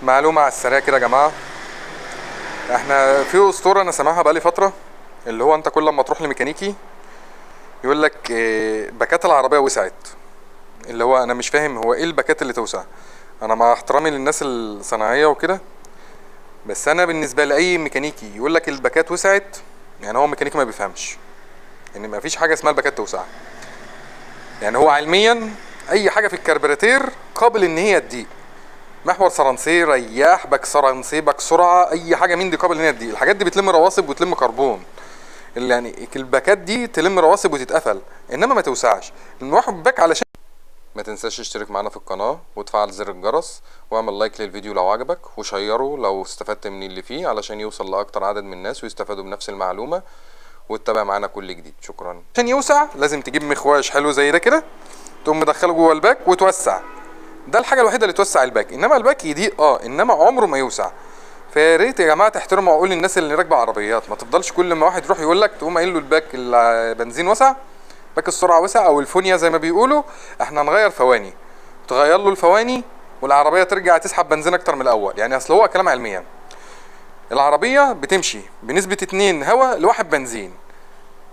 معلومة على السريع كده يا جماعة. احنا في اسطورة انا سامعها بقالي فترة، اللي هو انت كل لما تروح لميكانيكي يقول لك باكات العربية وسعت. اللي هو انا مش فاهم هو ايه الباكات اللي توسع. انا مع احترامي للناس الصناعية وكده، بس انا بالنسبة لاي ميكانيكي يقول لك الباكات وسعت، يعني هو ميكانيكي ما بيفهمش ان ما فيش حاجة اسمها الباكات توسع. يعني هو علميا اي حاجة في الكربراتير قابل ان هي تضيق. محور صرنسي، رياح، باك صرنسي، باك سرعه، اي حاجه من دي قابل ان هي تضيق. الحاجات دي بتلم رواسب وتلم كربون، اللي يعني الباكات دي تلم رواسب وتتقفل، انما ما توسعش. المروحه باك علشان ما تنساش تشترك معانا في القناه وتفعل زر الجرس واعمل لايك للفيديو لو عجبك، وشيره لو استفدت من اللي فيه علشان يوصل لاكتر عدد من الناس ويستفادوا بنفس المعلومه، وتتابع معانا كل جديد. شكرا. عشان يوسع لازم تجيب مخواش حلو زي ده كده، تقوم مدخله جوه الباك وتوسع. ده الحاجه الوحيده اللي توسع الباك، انما الباك يضيق انما عمره ما يوسع. فيا ريت يا جماعه تحترموا عقول الناس اللي راكبه عربيات. ما تفضلش كل ما واحد يروح يقول لك تقوم قايل له الباك البنزين وسع، باك السرعه وسع، او الفونيا زي ما بيقولوا، احنا هنغير فواني. تغير له الفواني والعربيه ترجع تسحب بنزين اكتر من الاول. يعني اصل هو كلام علميا، العربيه بتمشي بنسبه 2 هواء لواحد بنزين.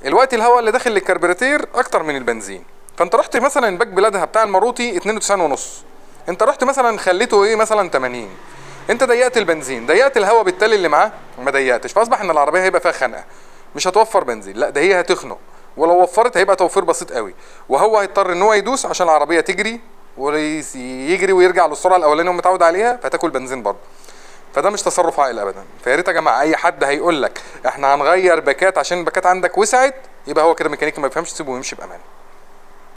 الوقت الهواء اللي داخل للكربراتير اكتر من البنزين. فانت رحت مثلا الباك بلادها بتاع الماروتي 92 ونص، انت رحت مثلا خليته مثلا 80، انت ضيقت البنزين، ضيقت الهواء بالتالي اللي معاه ما ضيقتش، فاصبح ان العربيه هيبقى فيها خنقه. مش هتوفر بنزين، لا ده هي هتخنق، ولو وفرت هيبقى توفير بسيط قوي، وهو هيضطر ان هو يدوس عشان العربيه تجري ويجري ويرجع للسرعه الاولانيه اللي متعود عليها، فتاكل بنزين برضه. فده مش تصرف عاقل ابدا. فيا ريت يا جماعه اي حد هيقول لك احنا هنغير باكات عشان الباكات عندك وسعت، يبقى هو كده ميكانيكي ما بيفهمش، تسيبه ويمشي بامان.